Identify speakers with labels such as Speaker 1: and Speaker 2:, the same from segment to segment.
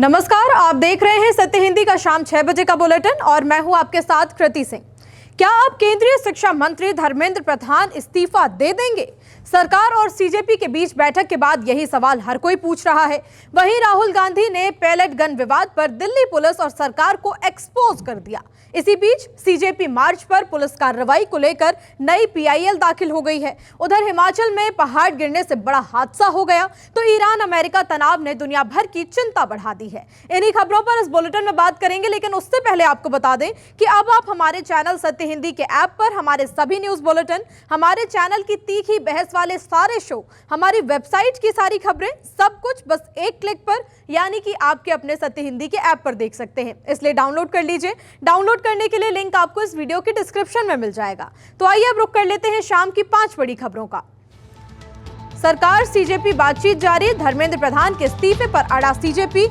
Speaker 1: नमस्कार, आप देख रहे हैं सत्य हिंदी का शाम 6 बजे का बुलेटिन और मैं हूं आपके साथ कृति सिंह। क्या अब केंद्रीय शिक्षा मंत्री धर्मेंद्र प्रधान इस्तीफा दे देंगे? सरकार और सीजेपी के बीच बैठक के बाद यही सवाल हर कोई पूछ रहा है। वहीं राहुल गांधी ने पैलेट गन विवाद पर दिल्ली पुलिस और सरकार को एक्सपोज कर दिया। इसी बीच सीजेपी मार्च पर पुलिस कार्रवाई को लेकर नई पीआईएल दाखिल हो गई है। उधर हिमाचल में पहाड़ गिरने से बड़ा हादसा हो गया तो ईरान अमेरिका तनाव ने दुनिया भर की चिंता बढ़ा दी है। इन्हीं खबरों पर इस बुलेटिन में बात करेंगे, लेकिन उससे पहले आपको बता दें कि अब आप हमारे चैनल सत्य हिंदी के ऐप पर हमारे सभी न्यूज बुलेटिन, हमारे चैनल की तीखी बहस वाले सारे शो, हमारी वेबसाइट की सारी खबरें, सब कुछ बस एक क्लिक पर यानी कि आपके अपने सत्य हिंदी के ऐप पर देख सकते हैं। इसलिए डाउनलोड कर लीजिए। डाउनलोड करने के लिए लिंक आपको इस वीडियो के डिस्क्रिप्शन में मिल जाएगा। तो आइए अब रुक कर लेते हैं शाम की 5 बड़ी खबरों का। सरकार सीजेपी बातचीत जारी, धर्मेंद्र प्रधान के इस्तीफे पर अड़ा सीजेपी,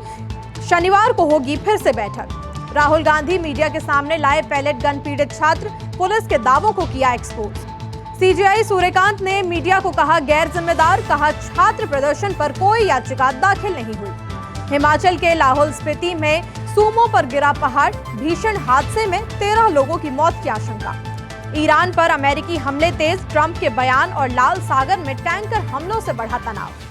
Speaker 1: शनिवार को होगी फिर से बैठक। राहुल गांधी मीडिया के सामने लाए पैलेट गन पीड़ित छात्र, पुलिस के दावों को किया एक्सपोज। सीजेआई सूर्यकांत ने मीडिया को कहा गैर जिम्मेदार, कहा छात्र प्रदर्शन पर कोई याचिका दाखिल नहीं हुई। हिमाचल के लाहौल स्पीति में सूमो पर गिरा पहाड़, भीषण हादसे में 13 लोगों की मौत की आशंका। ईरान पर अमेरिकी हमले तेज, ट्रंप के बयान और लाल सागर में टैंकर हमलों से बढ़ा तनाव।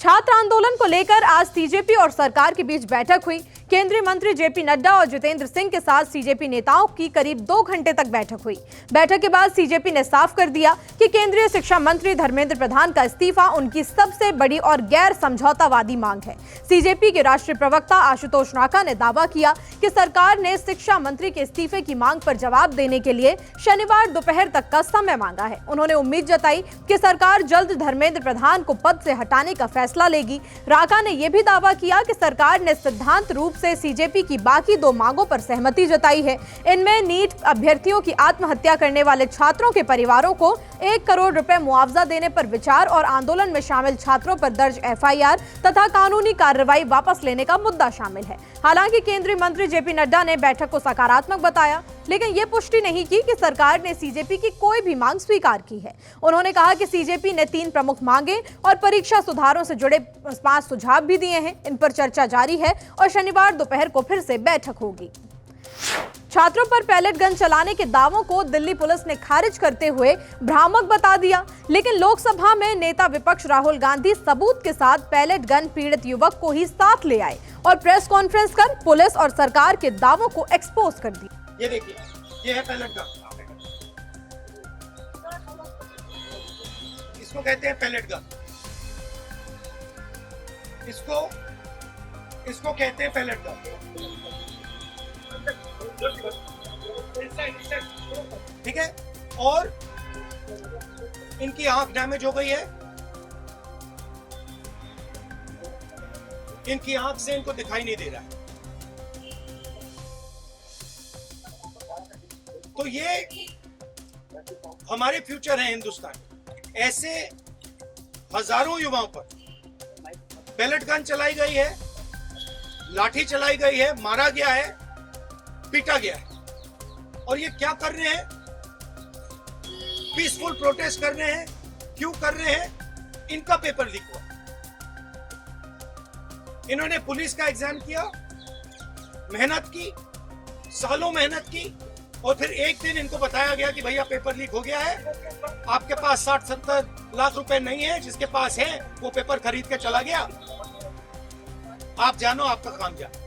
Speaker 1: छात्र आंदोलन को लेकर आज सीजेपी और सरकार के बीच बैठक हुई। केंद्रीय मंत्री जेपी नड्डा और जितेंद्र सिंह के साथ सीजेपी नेताओं की करीब 2 घंटे तक बैठक हुई। बैठक के बाद सीजेपी ने साफ कर दिया कि केंद्रीय शिक्षा मंत्री धर्मेंद्र प्रधान का इस्तीफा उनकी सबसे बड़ी और गैर समझौतावादी मांग है। सीजेपी के राष्ट्रीय प्रवक्ता आशुतोष नाका ने दावा किया कि सरकार ने शिक्षा मंत्री के इस्तीफे की मांग पर जवाब देने के लिए शनिवार दोपहर तक का समय मांगा है। उन्होंने उम्मीद जताई कि सरकार जल्द धर्मेंद्र प्रधान को पद से हटाने का फैसला लेगी। राका ने यह भी दावा किया कि सरकार ने सिद्धांत रूप से सीजेपी की बाकी 2 मांगों पर सहमति जताई है। इनमें नीट अभ्यर्थियों की आत्महत्या करने वाले छात्रों के परिवारों को 1 करोड़ रुपए मुआवजा देने पर विचार और आंदोलन में शामिल छात्रों पर दर्ज एफआईआर तथा कानूनी कार्रवाई वापस लेने का मुद्दा शामिल है। हालांकि केंद्रीय मंत्री जेपी नड्डा ने बैठक को सकारात्मक बताया, लेकिन ये पुष्टि नहीं की कि सरकार ने सीजेपी की कोई भी मांग स्वीकार की है। उन्होंने कहा कि सीजेपी ने 3 प्रमुख मांगे और परीक्षा सुधारों से जुड़े 5 सुझाव भी दिए हैं। इन पर चर्चा जारी है और शनिवार दोपहर को फिर से बैठक होगी। छात्रों पर पैलेट गन चलाने के दावों को दिल्ली पुलिस ने खारिज करते हुए भ्रामक बता दिया, लेकिन लोकसभा में नेता विपक्ष राहुल गांधी सबूत के साथ पैलेट गन पीड़ित युवक को ही साथ ले आए और प्रेस कॉन्फ्रेंस कर पुलिस और सरकार के दावों को एक्सपोज कर दिया।
Speaker 2: ये देखिए, ये है पैलेट गन। इसको कहते हैं पैलेट गन। इसको कहते हैं पैलेट गन। ठीक है, और इनकी आंख डैमेज हो गई है। इनकी आंख से इनको दिखाई नहीं दे रहा है। तो ये हमारे फ्यूचर है हिंदुस्तान। ऐसे हजारों युवाओं पर पैलेट गन चलाई गई है, लाठी चलाई गई है, मारा गया है, पीटा गया है। और ये क्या कर रहे हैं? पीसफुल प्रोटेस्ट कर रहे हैं। क्यों कर रहे हैं? इनका पेपर लीक हुआ। इन्होंने पुलिस का एग्जाम किया, मेहनत की, सालों मेहनत की, और फिर एक दिन इनको बताया गया कि भैया पेपर लीक हो गया है, आपके पास 60-70 लाख रुपए नहीं है, जिसके पास है वो पेपर खरीद के चला गया। आप जानो, आपका काम जानो।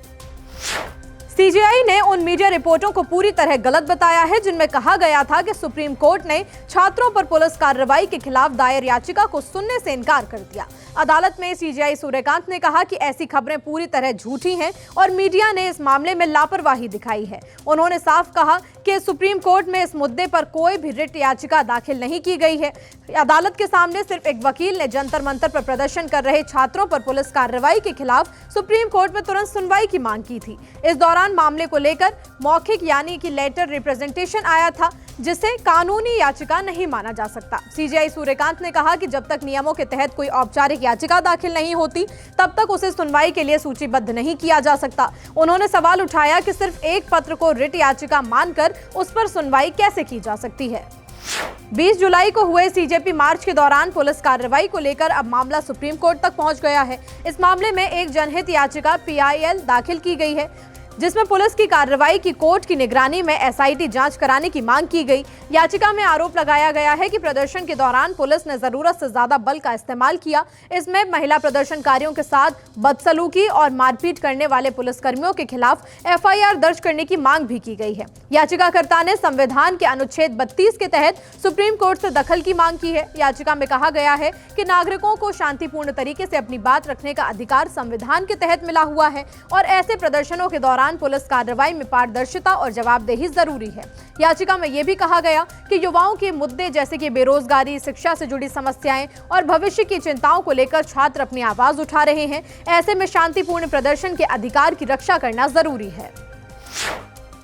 Speaker 1: सीजेआई ने उन मीडिया रिपोर्टों को पूरी तरह गलत बताया है जिनमें कहा गया था कि सुप्रीम कोर्ट ने छात्रों पर पुलिस कार्रवाई के खिलाफ दायर याचिका को सुनने से इनकार कर दिया। अदालत में सीजेआई सूर्यकांत ने कहा कि ऐसी खबरें पूरी तरह झूठी हैं और मीडिया ने इस मामले में लापरवाही दिखाई है। उन्होंने साफ कहा कि सुप्रीम कोर्ट में इस मुद्दे पर कोई भी रिट याचिका दाखिल नहीं की गई है। अदालत के सामने सिर्फ एक वकील ने जंतर मंतर पर प्रदर्शन कर रहे छात्रों पर पुलिस कार्रवाई के खिलाफ सुप्रीम कोर्ट में तुरंत सुनवाई की मांग की थी। इस दौरान मामले को लेकर मौखिक यानी कि लेटर रिप्रेजेंटेशन आया था, जिसे कानूनी याचिका नहीं माना जा सकता। सीजेआई सूर्यकांत ने कहा कि जब तक नियमों के तहत कोई औपचारिक याचिका दाखिल नहीं होती, तब तक उसे सुनवाई के लिए सूचीबद्ध नहीं किया जा सकता। उन्होंने सवाल उठाया कि सिर्फ एक पत्र को रिट याचिका मानकर उस पर सुनवाई कैसे की जा सकती है। 20 जुलाई को हुए सीजेपी मार्च के दौरान पुलिस कार्रवाई को लेकर अब मामला सुप्रीम कोर्ट तक पहुंच गया है। इस मामले में एक जनहित याचिका PIL दाखिल की गई है, जिसमें पुलिस की कार्रवाई की कोर्ट की निगरानी में SIT जांच कराने की मांग की गई। याचिका में आरोप लगाया गया है कि प्रदर्शन के दौरान पुलिस ने जरूरत से ज्यादा बल का इस्तेमाल किया। इसमें महिला प्रदर्शनकारियों के साथ बदसलूकी और मारपीट करने वाले पुलिसकर्मियों के खिलाफ FIR दर्ज करने की मांग भी की गई है। याचिकाकर्ता ने संविधान के अनुच्छेद 32 के तहत सुप्रीम कोर्ट से दखल की मांग की है। याचिका में कहा गया है कि नागरिकों को शांतिपूर्ण तरीके से अपनी बात रखने का अधिकार संविधान के तहत मिला हुआ है और ऐसे प्रदर्शनों के दौरान पुलिस कार्रवाई में पारदर्शिता और जवाबदेही जरूरी है। याचिका में यह भी कहा गया कि युवाओं के मुद्दे जैसे कि बेरोजगारी, शिक्षा से जुड़ी समस्याएं और भविष्य की चिंताओं को लेकर छात्र अपनी आवाज उठा रहे हैं। ऐसे में शांतिपूर्ण प्रदर्शन के अधिकार की रक्षा करना जरूरी है।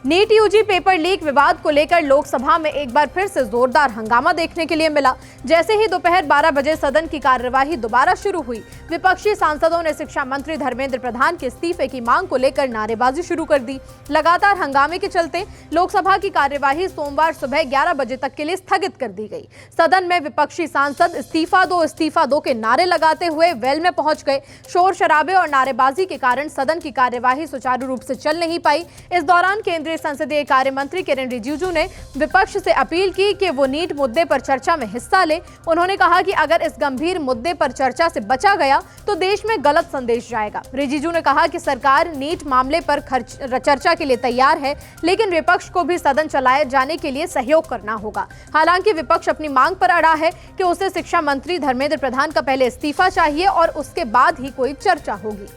Speaker 1: नीट UG पेपर लीक विवाद को लेकर लोकसभा में एक बार फिर से जोरदार हंगामा देखने के लिए मिला। जैसे ही दोपहर 12 बजे सदन की कार्यवाही दोबारा शुरू हुई, विपक्षी सांसदों ने शिक्षा मंत्री धर्मेंद्र प्रधान के इस्तीफे की मांग को लेकर नारेबाजी शुरू कर दी। लगातार हंगामे के चलते लोकसभा की कार्यवाही सोमवार सुबह 11 बजे तक के लिए स्थगित कर दी गई। सदन में विपक्षी सांसद इस्तीफा दो के नारे लगाते हुए वेल में पहुंच गए। शोर शराबे और नारेबाजी के कारण सदन की कार्यवाही सुचारू रूप से चल नहीं पाई। इस दौरान केंद्रीय संसदीय कार्य मंत्री किरेन रिजिजू ने विपक्ष से अपील की कि वो नीट मुद्दे पर चर्चा में हिस्सा ले। उन्होंने कहा कि अगर इस गंभीर मुद्दे पर चर्चा से बचा गया तो देश में गलत संदेश जाएगा। रिजिजू ने कहा कि सरकार नीट मामले पर चर्चा के लिए तैयार है, लेकिन विपक्ष को भी सदन चलाए जाने के लिए सहयोग करना होगा। हालांकि विपक्ष अपनी मांग पर अड़ा है कि उसे शिक्षा मंत्री धर्मेंद्र प्रधान का पहले इस्तीफा चाहिए और उसके बाद ही कोई चर्चा होगी।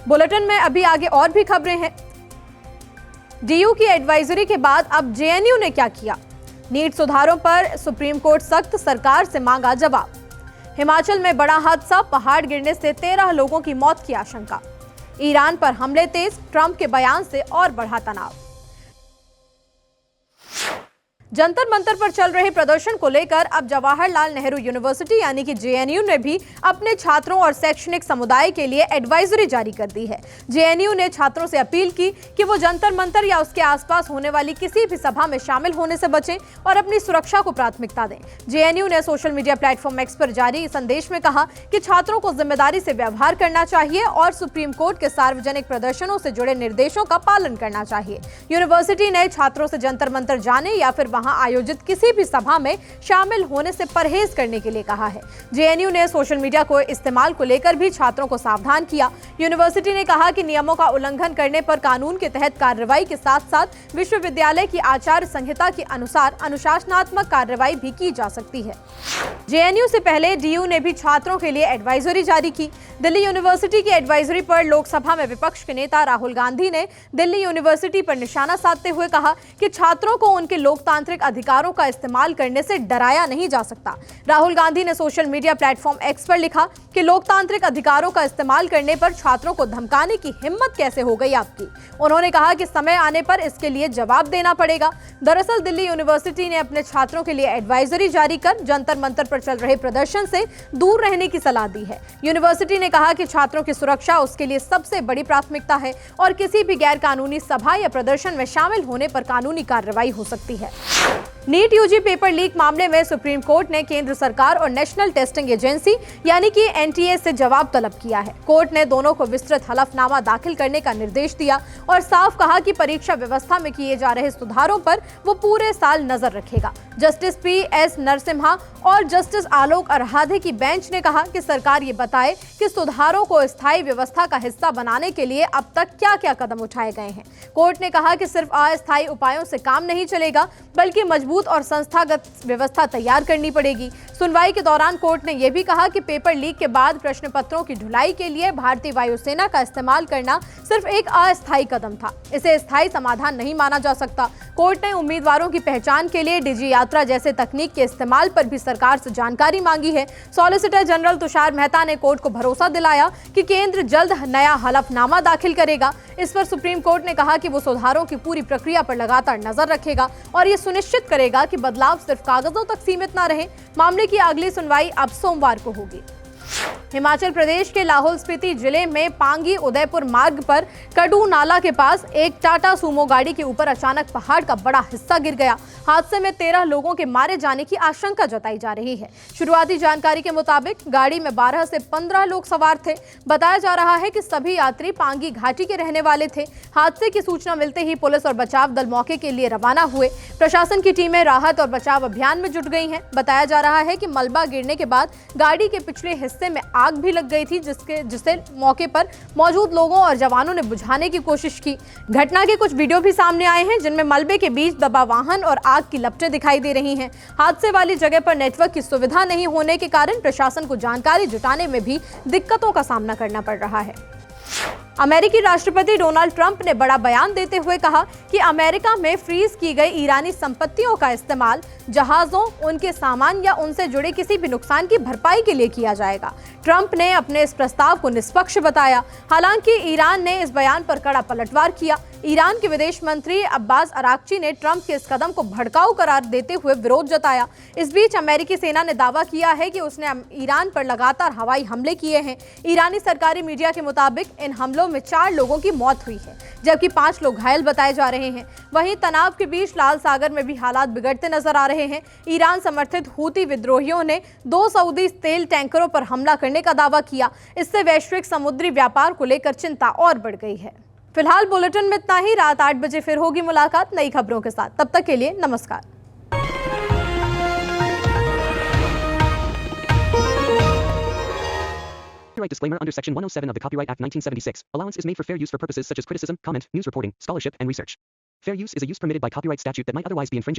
Speaker 1: बुलेटिन में अभी आगे और भी खबरें हैं। DU की एडवाइजरी के बाद अब JNU ने क्या किया? नीट सुधारों पर सुप्रीम कोर्ट सख्त, सरकार से मांगा जवाब। हिमाचल में बड़ा हादसा, पहाड़ गिरने से 13 लोगों की मौत की आशंका। ईरान पर हमले तेज, ट्रंप के बयान से और बढ़ा तनाव। जंतर मंतर पर चल रहे प्रदर्शन को लेकर अब जवाहरलाल नेहरू यूनिवर्सिटी यानी कि JNU ने भी अपने छात्रों और शैक्षणिक समुदाय के लिए एडवाइजरी जारी कर दी है। JNU ने छात्रों से अपील की कि वो जंतर मंतर या उसके आसपास होने वाली किसी भी सभा में शामिल होने से बचें और अपनी सुरक्षा को प्राथमिकता दें। JNU ने सोशल मीडिया प्लेटफॉर्म X पर जारी संदेश में कहा कि छात्रों को जिम्मेदारी से व्यवहार करना चाहिए और सुप्रीम कोर्ट के सार्वजनिक प्रदर्शनों से जुड़े निर्देशों का पालन करना चाहिए। यूनिवर्सिटी ने छात्रों से जंतर मंतर जाने या फिर वहां आयोजित किसी भी सभा में शामिल होने से परहेज करने के लिए कहा है। JNU ने सोशल मीडिया को इस्तेमाल को लेकर भी छात्रों को सावधान किया। यूनिवर्सिटी ने कहा कि नियमों का उल्लंघन करने पर कानून के तहत कार्रवाई के साथ साथ विश्वविद्यालय की आचार संहिता के अनुसार अनुशासनात्मक कार्रवाई भी की जा सकती है। JNU से पहले DU ने भी छात्रों के लिए एडवाइजरी जारी की। दिल्ली यूनिवर्सिटी की एडवाइजरी पर लोकसभा में विपक्ष के नेता राहुल गांधी ने दिल्ली यूनिवर्सिटी पर निशाना साधते हुए कहा कि छात्रों को उनके लोकतांत्रिक अधिकारों का इस्तेमाल करने से डराया नहीं जा सकता। राहुल गांधी ने सोशल मीडिया प्लेटफॉर्म X पर लिखा कि लोकतांत्रिक अधिकारों का इस्तेमाल करने पर छात्रों को धमकाने की हिम्मत कैसे हो गई आपकी। उन्होंने कहा कि समय आने पर इसके लिए जवाब देना पड़ेगा। दरअसल दिल्ली यूनिवर्सिटी ने अपने छात्रों के लिए एडवाइजरी जारी कर जंतर मंतर पर चल रहे प्रदर्शन से दूर रहने की सलाह दी है। यूनिवर्सिटी ने कहा कि छात्रों की सुरक्षा उसके लिए सबसे बड़ी प्राथमिकता है और किसी भी गैर कानूनी सभा या प्रदर्शन में शामिल होने पर कानूनी कार्रवाई हो सकती है। नीट UG पेपर लीक मामले में सुप्रीम कोर्ट ने केंद्र सरकार और नेशनल टेस्टिंग एजेंसी यानी कि NTA से जवाब तलब किया है। कोर्ट ने दोनों को विस्तृत हलफनामा दाखिल करने का निर्देश दिया और साफ कहा कि परीक्षा व्यवस्था में किए जा रहे सुधारों पर वो पूरे साल नजर रखेगा। जस्टिस PS नरसिम्हा और जस्टिस आलोक अराधे की बेंच ने कहा कि सरकार ये बताए कि सुधारों को स्थायी व्यवस्था का हिस्सा बनाने के लिए अब तक क्या क्या कदम उठाए गए हैं। कोर्ट ने कहा कि सिर्फ अस्थायी उपायों से काम नहीं चलेगा, बल्कि मजबूत और संस्थागत व्यवस्था तैयार करनी पड़ेगी। सुनवाई के दौरान कोर्ट ने यह भी कहा कि पेपर लीक के बाद प्रश्न पत्रों की ढुलाई के लिए भारतीय वायुसेना का इस्तेमाल करना सिर्फ एक अस्थायी कदम था, इसे स्थायी समाधान नहीं माना जा सकता। कोर्ट ने उम्मीदवारों की पहचान के लिए डिजी यात्रा जैसे तकनीक के इस्तेमाल पर भी सरकार से जानकारी मांगी है। सॉलिसिटर जनरल तुषार मेहता ने कोर्ट को भरोसा दिलाया कि केंद्र जल्द नया हलफनामा दाखिल करेगा। इस पर सुप्रीम कोर्ट ने कहा कि वो सुधारों की पूरी प्रक्रिया पर लगातार नजर रखेगा और ये सुनिश्चित करेगा कि बदलाव सिर्फ कागजों तक सीमित न रहे। मामले की अगली सुनवाई अब सोमवार को होगी। हिमाचल प्रदेश के लाहौल स्पीति जिले में पांगी उदयपुर मार्ग पर कडू नाला के पास एक टाटा सुमो गाड़ी के ऊपर अचानक पहाड़ का बड़ा हिस्सा गिर गया। हादसे में 13 लोगों के मारे जाने की आशंका जताई जा रही है। शुरुआती जानकारी के मुताबिक गाड़ी में 12 से 15 लोग सवार थे। बताया जा रहा है कि सभी यात्री पांगी घाटी के रहने वाले थे। हादसे की सूचना मिलते ही पुलिस और बचाव दल मौके के लिए रवाना हुए। प्रशासन की टीमें राहत और बचाव अभियान में जुट गई हैं। बताया जा रहा है कि मलबा गिरने के बाद गाड़ी के पिछले हिस्से में आग भी लग गई थी, जिसे मौके पर मौजूद लोगों और जवानों ने बुझाने की कोशिश की। घटना के कुछ वीडियो भी सामने आए हैं, जिनमें मलबे के बीच दबा वाहन और आग की लपटें दिखाई दे रही हैं। हादसे वाली जगह पर नेटवर्क की सुविधा नहीं होने के कारण प्रशासन को जानकारी जुटाने में भी दिक्कतों का सामना करना पड़ रहा है। अमेरिकी राष्ट्रपति डोनाल्ड ट्रंप ने बड़ा बयान देते हुए कहा कि अमेरिका में फ्रीज की गई ईरानी संपत्तियों का इस्तेमाल जहाजों, उनके सामान या उनसे जुड़े किसी भी नुकसान की भरपाई के लिए किया जाएगा। ट्रंप ने अपने इस प्रस्ताव को निष्पक्ष बताया। हालांकि ईरान ने इस बयान पर कड़ा पलटवार किया। ईरान के विदेश मंत्री अब्बास अराक्ची ने ट्रंप के इस कदम को भड़काऊ करार देते हुए विरोध जताया। इस बीच अमेरिकी सेना ने दावा किया है कि उसने ईरान पर लगातार हवाई हमले किए हैं। ईरानी सरकारी मीडिया के मुताबिक इन हमलों में 4 लोगों की मौत हुई है, जबकि 5 लोग घायल बताए जा रहे हैं। वहीं तनाव के बीच लाल सागर में भी हालात बिगड़ते नजर आ रहे हैं। ईरान समर्थित हूती विद्रोहियों ने 2 सऊदी तेल टैंकरों पर हमला करने का दावा किया। इससे वैश्विक समुद्री व्यापार को लेकर चिंता और बढ़ गई है। फिलहाल बुलेटिन में इतना ही। रात 8 बजे फिर होगी मुलाकात नई खबरों के साथ। तब तक के लिए नमस्कार।
Speaker 3: Copyright disclaimer under Section 107 of the Copyright Act 1976. Allowance is made for fair use for purposes such as criticism, comment, news reporting, scholarship, and research. Fair use is a use permitted by copyright statute that might otherwise be infringing